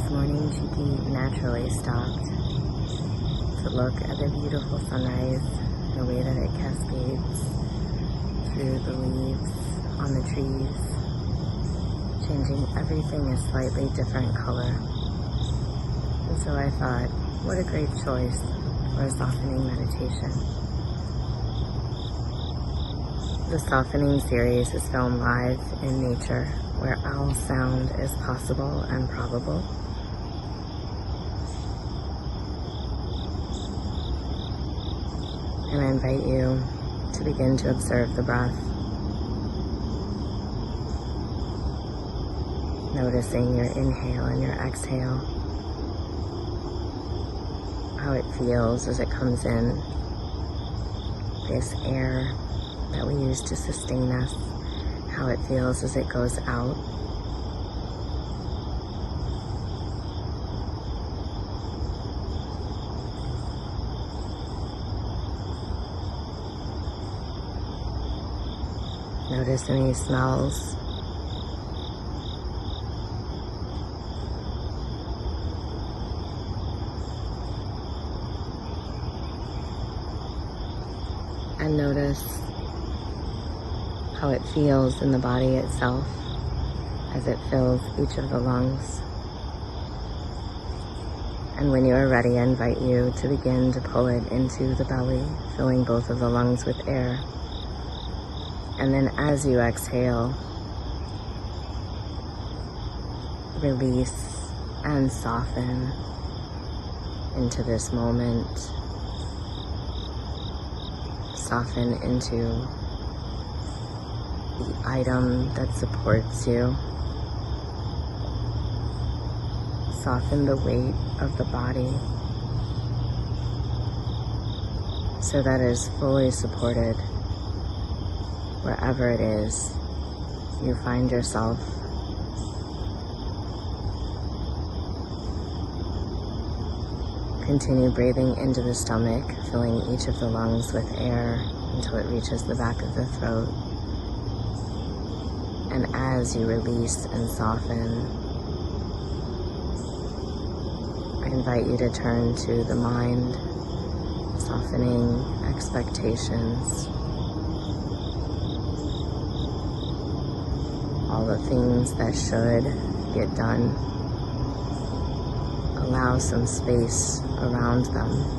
This morning, Chiki naturally stopped to look at the beautiful sunrise, the way that it cascades through the leaves on the trees, changing everything a slightly different color. And so I thought, what a great choice for a softening meditation. The softening series is filmed live in nature, where all sound is possible and probable. And I invite you to begin to observe the breath, noticing your inhale and your exhale, how it feels as it comes in, this air that we use to sustain us, how it feels as it goes out. Notice any smells. And notice how it feels in the body itself as it fills each of the lungs. And when you are ready, I invite you to begin to pull it into the belly, filling both of the lungs with air. And then as you exhale, release and soften into this moment. Soften into the item that supports you. Soften the weight of the body so that it is fully supported wherever it is you find yourself. Continue breathing into the stomach, filling each of the lungs with air until it reaches the back of the throat. And as you release and soften, I invite you to turn to the mind, softening expectations, all the things that should get done. Allow some space around them.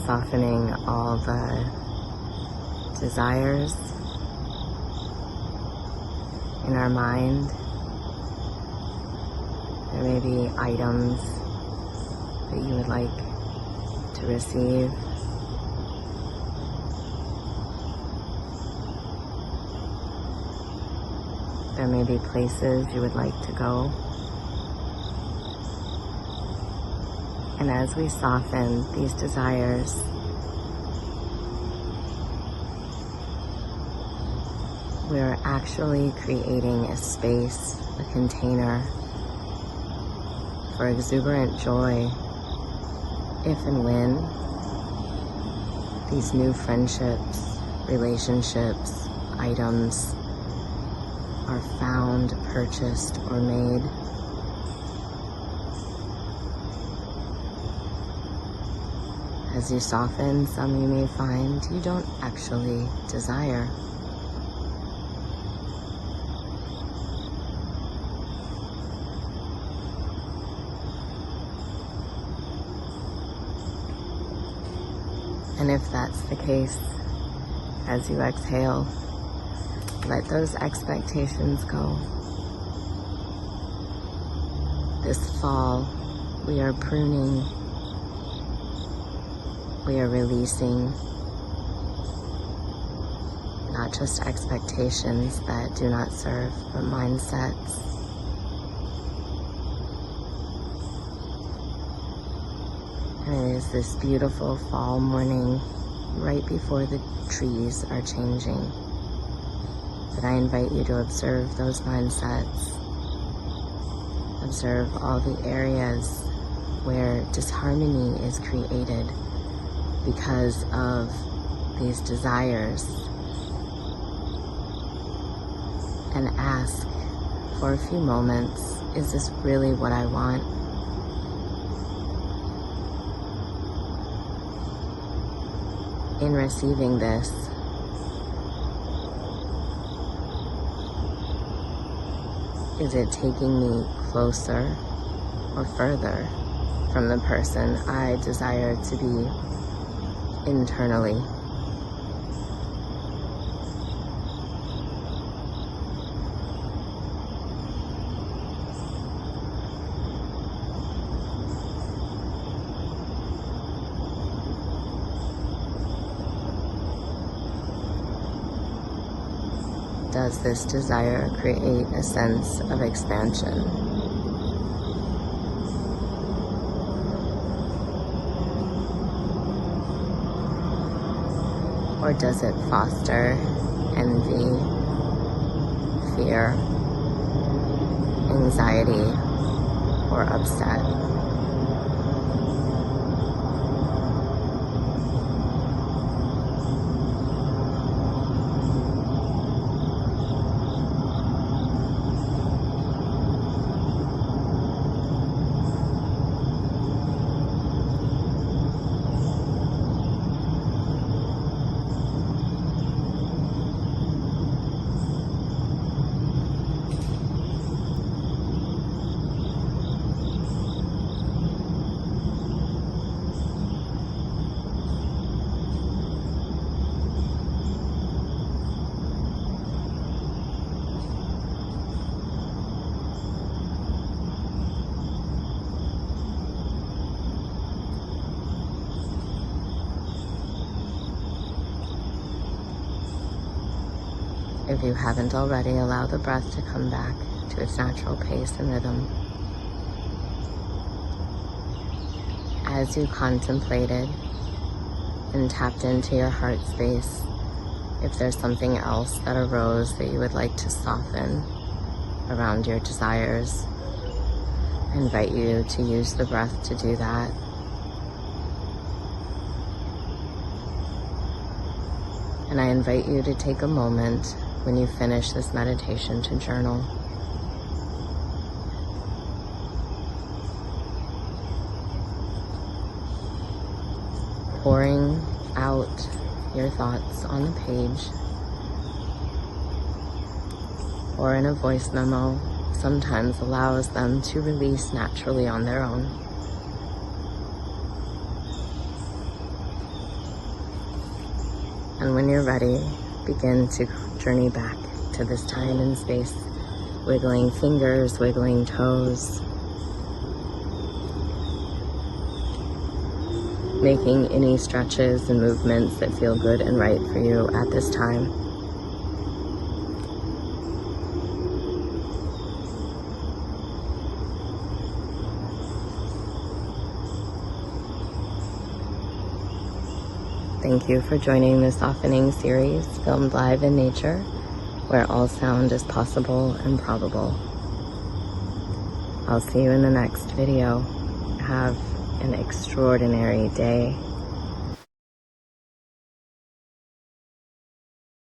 Softening all the desires in our mind. There may be items that you would like to receive. There may be places you would like to go. And as we soften these desires, we're actually creating a space, a container for exuberant joy if and when these new friendships, relationships, items are found, purchased, or made. As you soften, some you may find you don't actually desire. And if that's the case, as you exhale, let those expectations go. This fall, we are pruning, we are releasing not just expectations that do not serve, but mindsets. And it is this beautiful fall morning right before the trees are changing, that I invite you to observe those mindsets. Observe all the areas where disharmony is created because of these desires, and ask for a few moments, is this really what I want? In receiving this, is it taking me closer or further from the person I desire to be internally? Does this desire create a sense of expansion? Or does it foster envy, fear, anxiety, or upset? If you haven't already, allow the breath to come back to its natural pace and rhythm. As you contemplated and tapped into your heart space, if there's something else that arose that you would like to soften around your desires, I invite you to use the breath to do that. And I invite you to take a moment when you finish this meditation to journal. Pouring out your thoughts on a page or in a voice memo sometimes allows them to release naturally on their own. And when you're ready, begin to journey back to this time and space, wiggling fingers, wiggling toes, making any stretches and movements that feel good and right for you at this time. Thank you for joining the softening series filmed live in nature, where all sound is possible and probable. I'll see you in the next video. Have an extraordinary day.